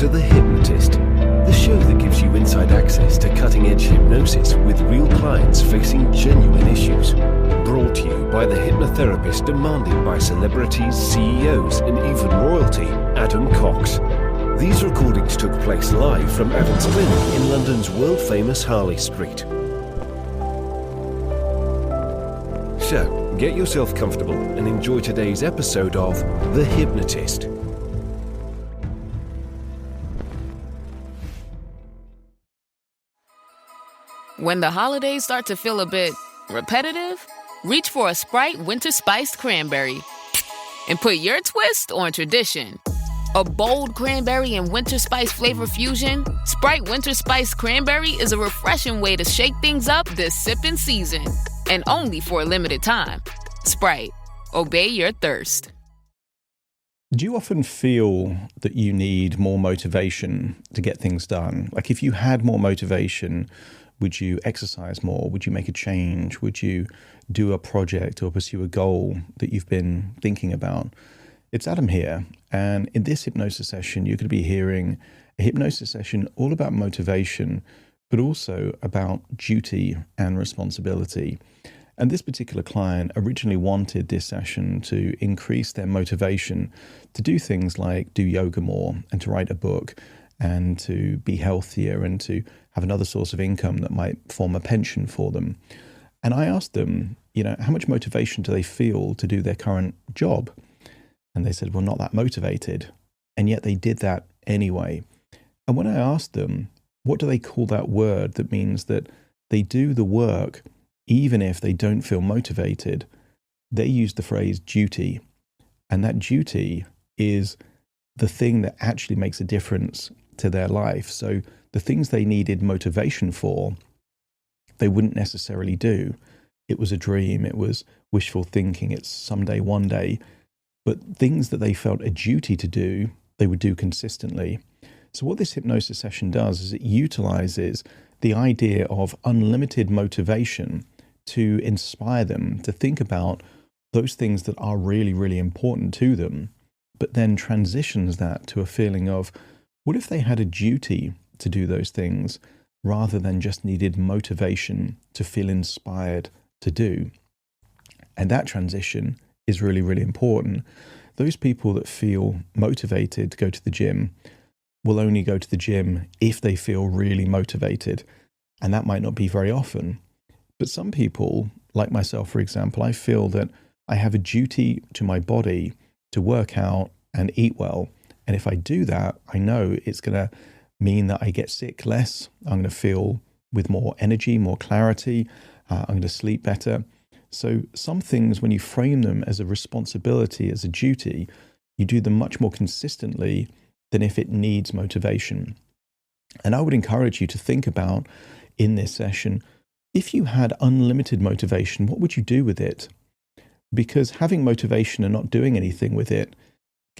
to The Hypnotist, the show that gives you inside access to cutting-edge hypnosis with real clients facing genuine issues. Brought to you by the hypnotherapist demanded by celebrities, CEOs, and even royalty, Adam Cox. These recordings took place live from Adam's clinic in London's world-famous Harley Street. So, get yourself comfortable and enjoy today's episode of The Hypnotist. When the holidays start to feel a bit repetitive, reach for a Sprite Winter Spiced Cranberry and put your twist on tradition. A bold cranberry and winter spice flavor fusion, Sprite Winter Spiced Cranberry is a refreshing way to shake things up this sipping season. And only for a limited time. Sprite. Obey your thirst. Do you often feel that you need more motivation to get things done? Like if you had more motivation, would you exercise more? Would you make a change? Would you do a project or pursue a goal that you've been thinking about? It's Adam here, and in this hypnosis session, you're going to be hearing a hypnosis session all about motivation, but also about duty and responsibility. And this particular client originally wanted this session to increase their motivation to do things like do yoga more and to write a book and to be healthier and to have another source of income that might form a pension for them. And I asked them, how much motivation do they feel to do their current job? And they said, well, not that motivated. And yet they did that anyway. And when I asked them, what do they call that word that means that they do the work even if they don't feel motivated? They used the phrase duty. And that duty is the thing that actually makes a difference to their life. So the things they needed motivation for, they wouldn't necessarily do. It was a dream. It was wishful thinking. It's someday, one day. But things that they felt a duty to do, they would do consistently. So what this hypnosis session does is it utilizes the idea of unlimited motivation to inspire them to think about those things that are really, really important to them, but then transitions that to a feeling of, what if they had a duty to do those things rather than just needed motivation to feel inspired to do? And that transition is really, really important. Those people that feel motivated to go to the gym will only go to the gym if they feel really motivated. And that might not be very often. But some people, like myself, for example, I feel that I have a duty to my body to work out and eat well. And if I do that, I know it's going to mean that I get sick less. I'm going to feel with more energy, more clarity. I'm going to sleep better. So some things, when you frame them as a responsibility, as a duty, you do them much more consistently than if it needs motivation. And I would encourage you to think about in this session, if you had unlimited motivation, what would you do with it? Because having motivation and not doing anything with it,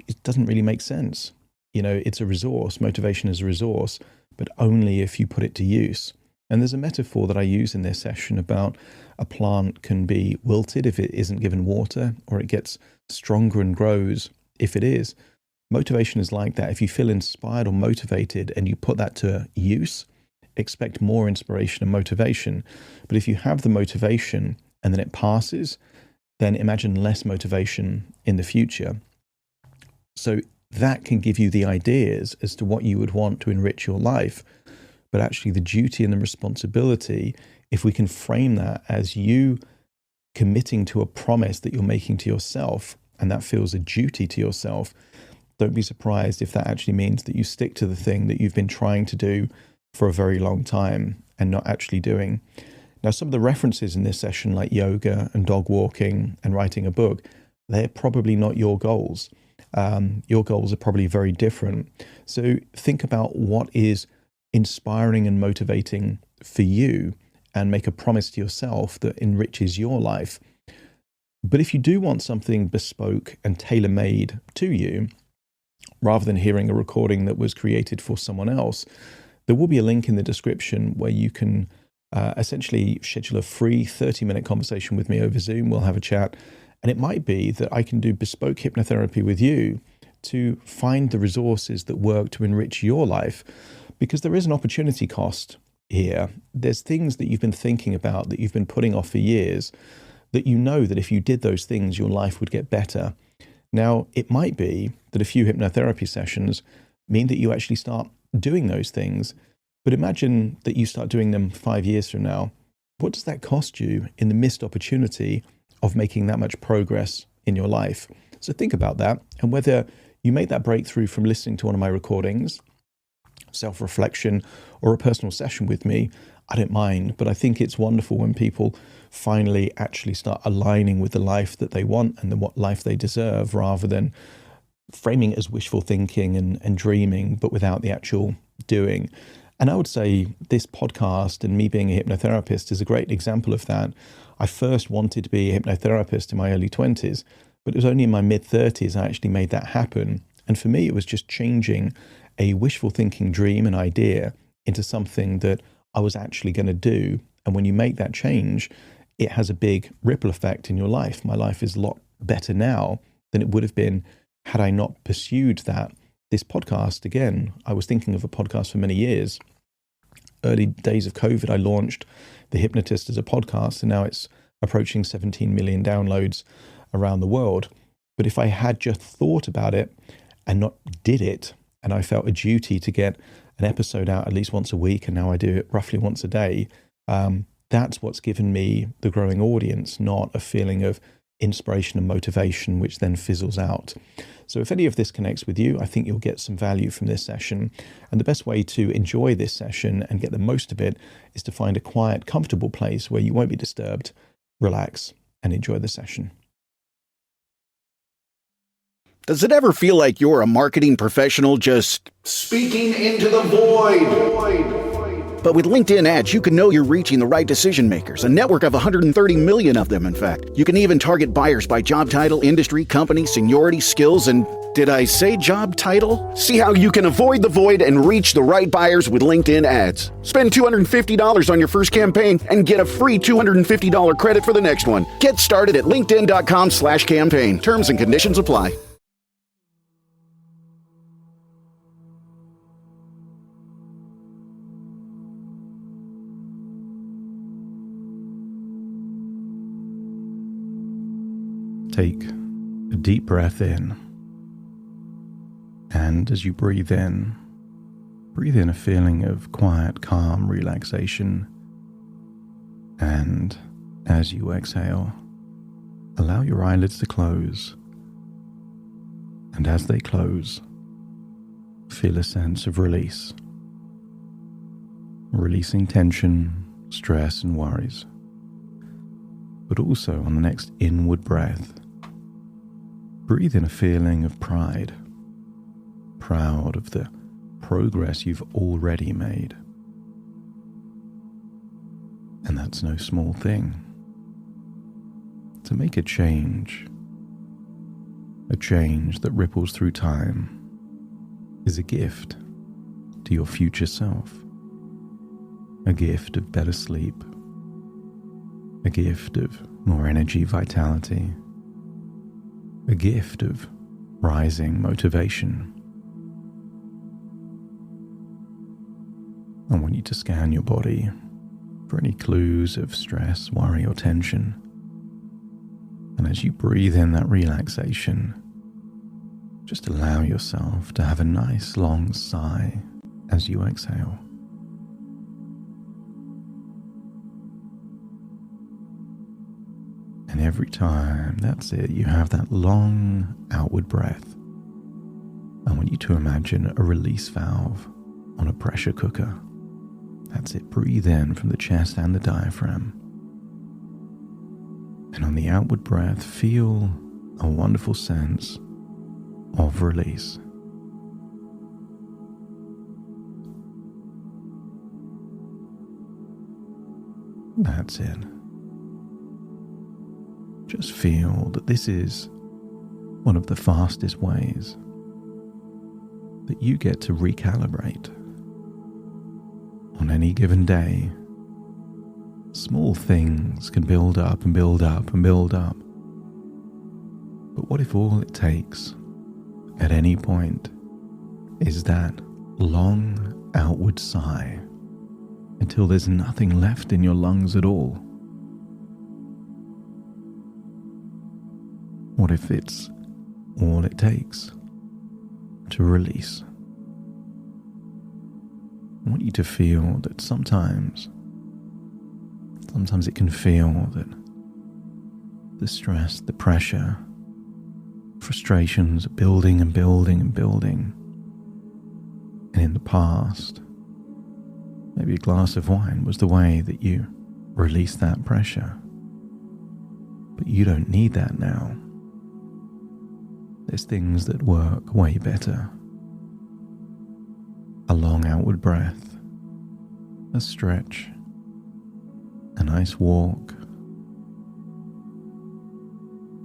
it doesn't really make sense. It's a resource. Motivation is a resource, but only if you put it to use. And there's a metaphor that I use in this session about a plant can be wilted if it isn't given water, or it gets stronger and grows if it is. Motivation is like that. If you feel inspired or motivated and you put that to use, expect more inspiration and motivation. But if you have the motivation and then it passes, then imagine less motivation in the future. So that can give you the ideas as to what you would want to enrich your life. But actually the duty and the responsibility, if we can frame that as you committing to a promise that you're making to yourself, and that feels a duty to yourself, don't be surprised if that actually means that you stick to the thing that you've been trying to do for a very long time and not actually doing. Now, some of the references in this session, like yoga and dog walking and writing a book, they're probably not your goals. Your goals are probably very different. So think about what is inspiring and motivating for you and make a promise to yourself that enriches your life. But if you do want something bespoke and tailor-made to you, rather than hearing a recording that was created for someone else, there will be a link in the description where you can essentially schedule a free 30-minute conversation with me over Zoom. We'll have a chat. And it might be that I can do bespoke hypnotherapy with you to find the resources that work to enrich your life, because there is an opportunity cost here. There's things that you've been thinking about, that you've been putting off for years, that you know that if you did those things, your life would get better. Now, it might be that a few hypnotherapy sessions mean that you actually start doing those things, but imagine that you start doing them 5 years from now. What does that cost you in the missed opportunity of making that much progress in your life? So think about that, and whether you make that breakthrough from listening to one of my recordings, self-reflection, or a personal session with me, I don't mind. But I think it's wonderful when people finally actually start aligning with the life that they want and what life they deserve, rather than framing it as wishful thinking and dreaming, but without the actual doing. And I would say this podcast and me being a hypnotherapist is a great example of that. I first wanted to be a hypnotherapist in my early 20s, but it was only in my mid-30s I actually made that happen. And for me, it was just changing a wishful thinking dream and idea into something that I was actually going to do. And when you make that change, it has a big ripple effect in your life. My life is a lot better now than it would have been had I not pursued that. This podcast, again, I was thinking of a podcast for many years. Early days of COVID, I launched The Hypnotist as a podcast, and now it's approaching 17 million downloads around the world. But if I had just thought about it and not did it, and I felt a duty to get an episode out at least once a week, and now I do it roughly once a day, that's what's given me the growing audience, not a feeling of inspiration and motivation, which then fizzles out. So if any of this connects with you, I think you'll get some value from this session. And the best way to enjoy this session and get the most of it is to find a quiet, comfortable place where you won't be disturbed, relax, and enjoy the session. Does it ever feel like you're a marketing professional just speaking into the void? But with LinkedIn ads, you can know you're reaching the right decision makers, a network of 130 million of them, in fact. You can even target buyers by job title, industry, company, seniority, skills, and did I say job title? See how you can avoid the void and reach the right buyers with LinkedIn ads. Spend $250 on your first campaign and get a free $250 credit for the next one. Get started at linkedin.com/campaign. Terms and conditions apply. Take a deep breath in. And as you breathe in a feeling of quiet, calm relaxation. And as you exhale, allow your eyelids to close. And as they close, feel a sense of release. Releasing tension, stress, and worries. But also on the next inward breath, breathe in a feeling of pride, proud of the progress you've already made. And that's no small thing. To make a change that ripples through time, is a gift to your future self. A gift of better sleep, a gift of more energy, vitality, a gift of rising motivation. I want you to scan your body for any clues of stress, worry, or tension. And as you breathe in that relaxation, just allow yourself to have a nice long sigh as you exhale. And every time, that's it, you have that long outward breath. I want you to imagine a release valve on a pressure cooker. That's it, breathe in from the chest and the diaphragm. And on the outward breath, feel a wonderful sense of release. That's it. Just feel that this is one of the fastest ways that you get to recalibrate. On any given day, small things can build up and build up and build up. But what if all it takes at any point is that long outward sigh until there's nothing left in your lungs at all? What if it's all it takes to release? I want you to feel that sometimes it can feel that the stress, the pressure, frustrations are building and building and building. And in the past, maybe a glass of wine was the way that you released that pressure. But you don't need that now. There's things that work way better. A long outward breath, a stretch, a nice walk,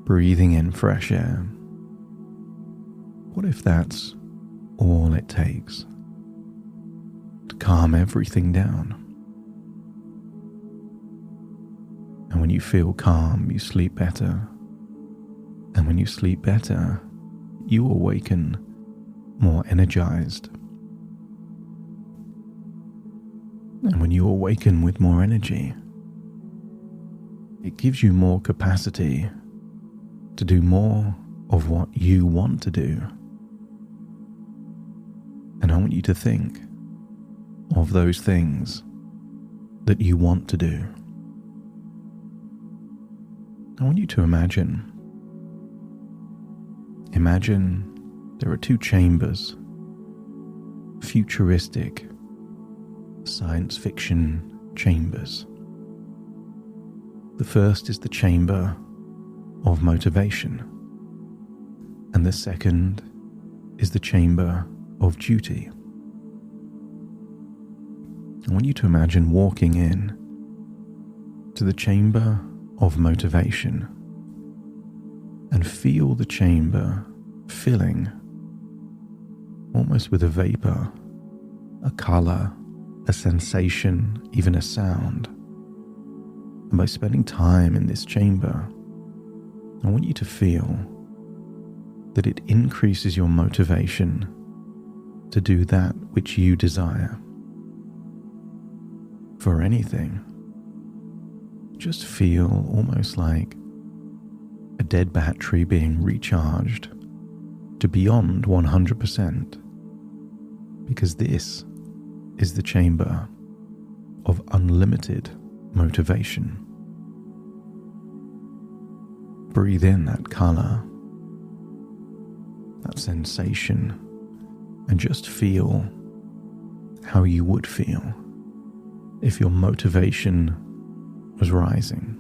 breathing in fresh air. What if that's all it takes to calm everything down? And when you feel calm, you sleep better. And when you sleep better, you awaken more energized. And when you awaken with more energy, it gives you more capacity to do more of what you want to do. And I want you to think of those things that you want to do. I want you to imagine there are two chambers, futuristic science fiction chambers. The first is the chamber of motivation, and the second is the chamber of duty. I want you to imagine walking in to the chamber of motivation and feel the chamber filling almost with a vapor, a color, a sensation, even a sound. And by spending time in this chamber, I want you to feel that it increases your motivation to do that which you desire. For anything, just feel almost like a dead battery being recharged to beyond 100%, because this is the chamber of unlimited motivation. Breathe in that color, that sensation, and just feel how you would feel if your motivation was rising.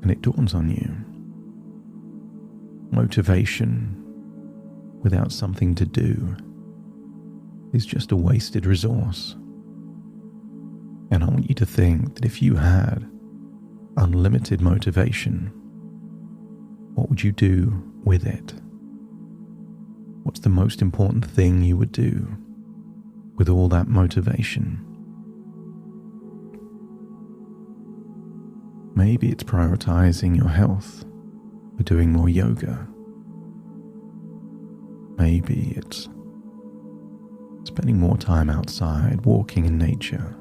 And it dawns on you, motivation without something to do is just a wasted resource. And I want you to think that if you had unlimited motivation, what would you do with it? What's the most important thing you would do with all that motivation? Maybe it's prioritizing your health or doing more yoga. Maybe it's spending more time outside, walking in nature.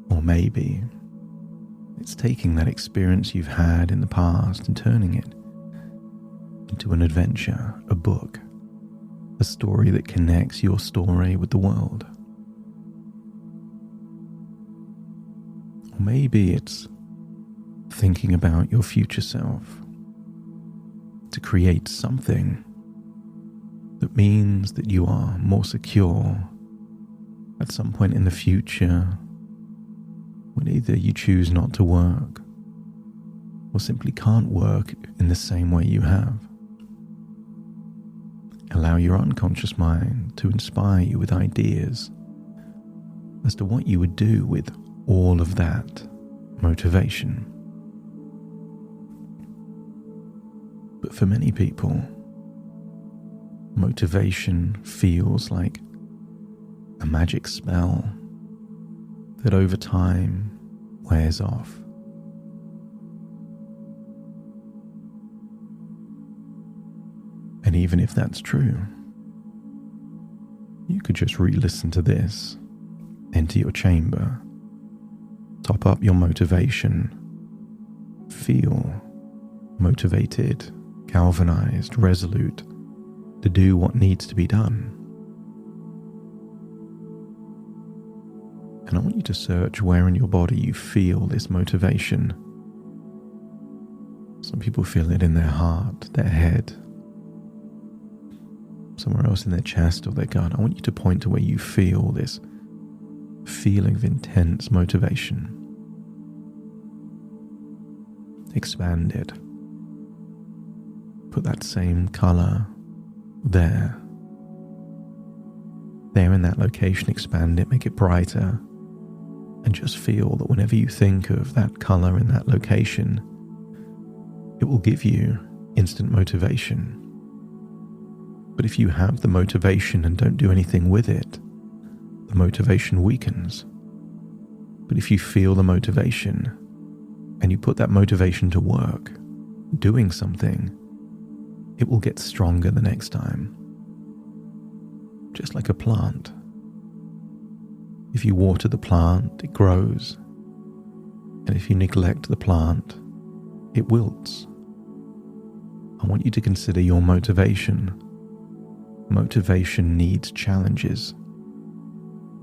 Or maybe it's taking that experience you've had in the past and turning it into an adventure, a book, a story that connects your story with the world. Or maybe it's thinking about your future self to create something that means that you are more secure at some point in the future when either you choose not to work or simply can't work in the same way you have. Allow your unconscious mind to inspire you with ideas as to what you would do with all of that motivation. But for many people, motivation feels like a magic spell that over time wears off. And even if that's true, you could just re-listen to this, enter your chamber, top up your motivation, feel motivated, galvanized, resolute to do what needs to be done. And I want you to search where in your body you feel this motivation. Some people feel it in their heart, their head, somewhere else in their chest or their gut. I want you to point to where you feel this feeling of intense motivation. Expand it. Put that same color there. There in that location, expand it, make it brighter. And just feel that whenever you think of that color in that location, it will give you instant motivation. But if you have the motivation and don't do anything with it, the motivation weakens. But if you feel the motivation and you put that motivation to work, doing something, it will get stronger the next time. Just like a plant. If you water the plant, it grows. And if you neglect the plant, it wilts. I want you to consider your motivation. Motivation needs challenges.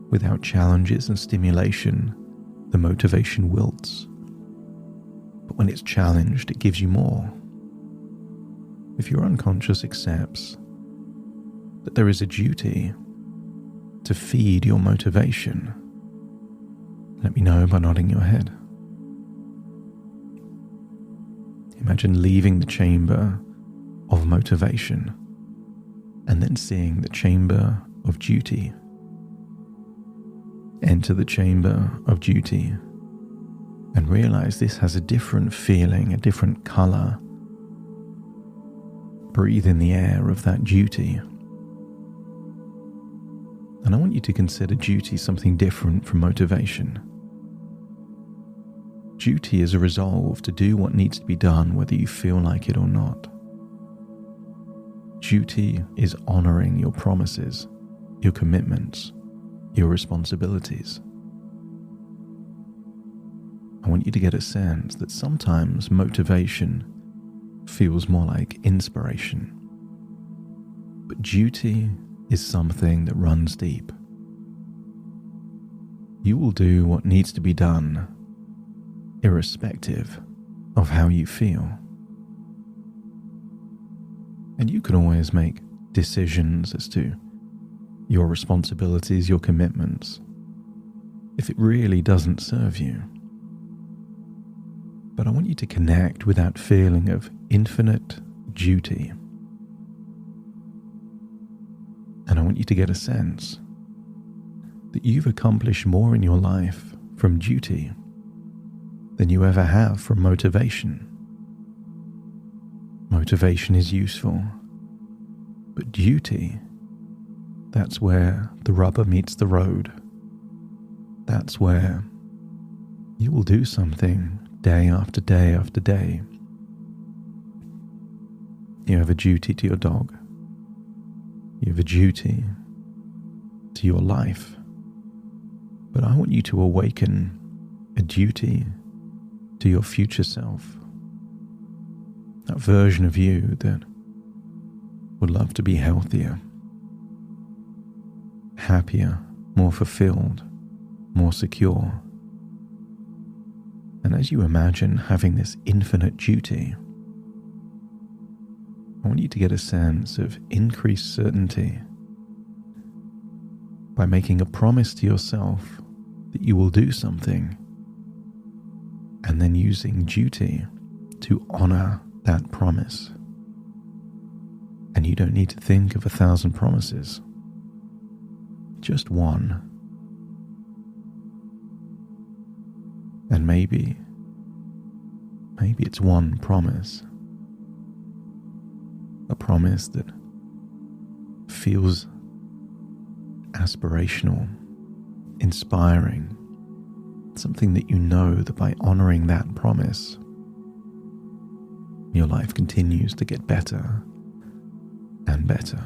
Without challenges and stimulation, the motivation wilts. But when it's challenged, it gives you more. If your unconscious accepts that there is a duty to feed your motivation, let me know by nodding your head. Imagine leaving the chamber of motivation and then seeing the chamber of duty. Enter the chamber of duty and realize this has a different feeling, a different color. Breathe in the air of that duty. And I want you to consider duty something different from motivation. Duty is a resolve to do what needs to be done whether you feel like it or not. Duty is honoring your promises, your commitments, your responsibilities. I want you to get a sense that sometimes motivation feels more like inspiration. But duty is something that runs deep. You will do what needs to be done, irrespective of how you feel. And you can always make decisions as to your responsibilities, your commitments, if it really doesn't serve you. But I want you to connect with that feeling of infinite duty. And I want you to get a sense that you've accomplished more in your life from duty than you ever have from motivation. Motivation is useful, but duty, that's where the rubber meets the road. That's where you will do something day after day after day. You have a duty to your dog. You have a duty to your life. But I want you to awaken a duty to your future self. That version of you that would love to be healthier, happier, more fulfilled, more secure. And as you imagine having this infinite duty, I want you to get a sense of increased certainty by making a promise to yourself that you will do something and then using duty to honor that promise. And you don't need to think of 1,000 promises, just one. And maybe it's one promise. A promise that feels aspirational, inspiring, something that you know that by honoring that promise, your life continues to get better and better.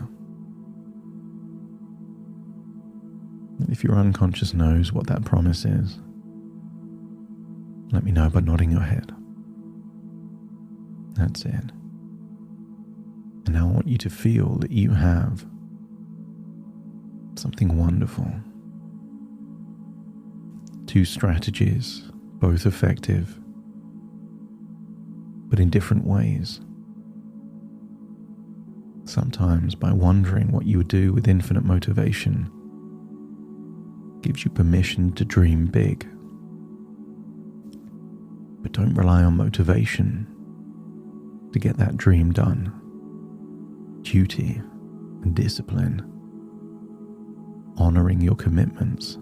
If your unconscious knows what that promise is, let me know by nodding your head. That's it. And now I want you to feel that you have something wonderful. 2 strategies, both effective, but in different ways. Sometimes by wondering what you would do with infinite motivation gives you permission to dream big. But don't rely on motivation to get that dream done. Duty and discipline, honoring your commitments,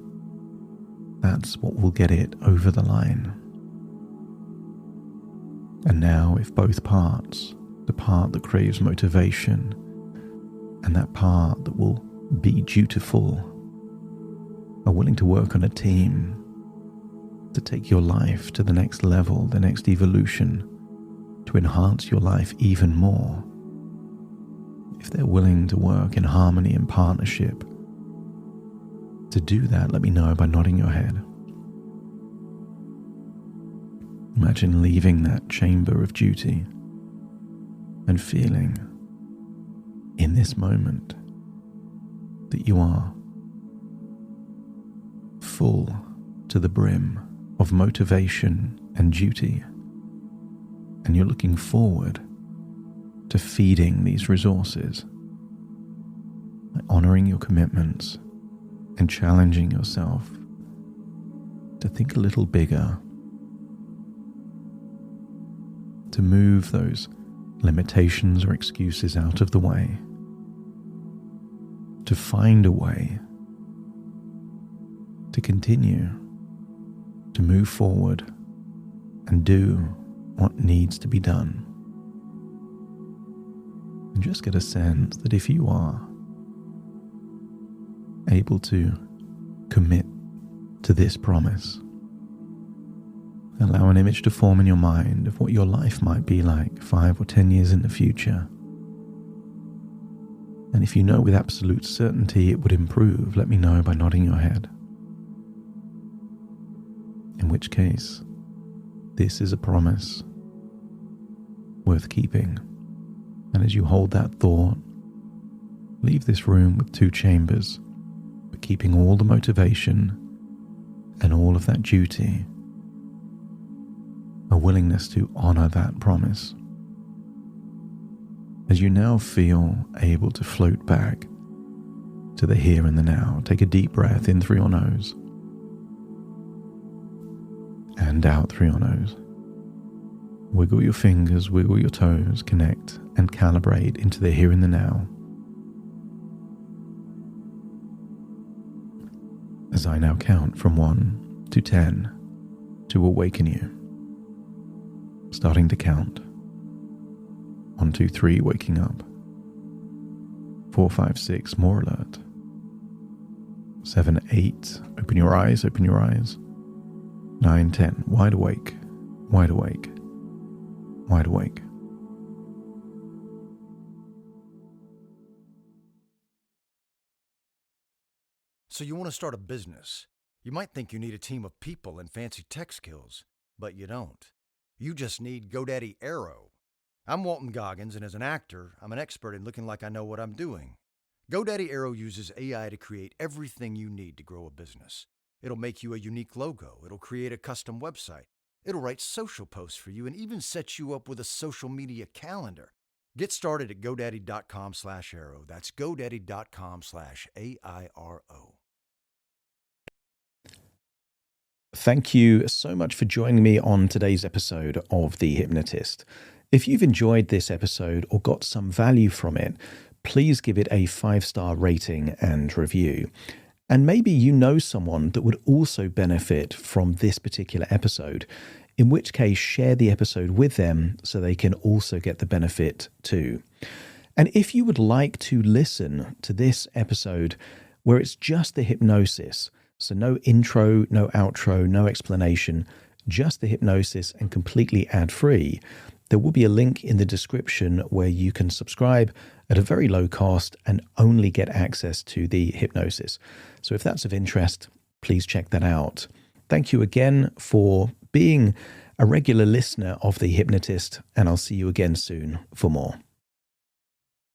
that's what will get it over the line. And now, if both parts, the part that craves motivation and that part that will be dutiful, are willing to work on a team to take your life to the next level, the next evolution, to enhance your life even more, if they're willing to work in harmony and partnership, to do that, let me know by nodding your head. Imagine leaving that chamber of duty and feeling in this moment that you are full to the brim of motivation and duty, and you're looking forward to feeding these resources by honoring your commitments and challenging yourself to think a little bigger, to move those limitations or excuses out of the way, to find a way to continue to move forward and do what needs to be done. And just get a sense that if you are able to commit to this promise, allow an image to form in your mind of what your life might be like 5 or 10 years in the future. And if you know with absolute certainty it would improve, let me know by nodding your head. In which case, this is a promise worth keeping. And as you hold that thought, leave this room with 2 chambers, but keeping all the motivation and all of that duty, a willingness to honor that promise. As you now feel able to float back to the here and the now, take a deep breath in through your nose and out through your nose. Wiggle your fingers, wiggle your toes, connect and calibrate into the here and the now. As I now count from 1 to 10 to awaken you. Starting to count. 1, 2, 3, waking up. 4, 5, 6, more alert. 7, 8, open your eyes, open your eyes. 9, 10, wide awake, wide awake, wide awake. So you want to start a business. You might think you need a team of people and fancy tech skills, but you don't. You just need GoDaddy Aero. I'm Walton Goggins, and as an actor, I'm an expert in looking like I know what I'm doing. GoDaddy Aero uses AI to create everything you need to grow a business. It'll make you a unique logo. It'll create a custom website. It'll write social posts for you and even set you up with a social media calendar. Get started at GoDaddy.com/Aero. That's GoDaddy.com/AIRO. Thank you so much for joining me on today's episode of The Hypnotist. If you've enjoyed this episode or got some value from it, please give it a 5-star rating and review. And maybe you know someone that would also benefit from this particular episode, in which case share the episode with them so they can also get the benefit too. And if you would like to listen to this episode where it's just the hypnosis, so no intro, no outro, no explanation, just the hypnosis and completely ad-free, There will be a link in the description where you can subscribe at a very low cost and only get access to the hypnosis. So if that's of interest, please check that out. Thank you again for being a regular listener of The Hypnotist, and I'll see you again soon for more.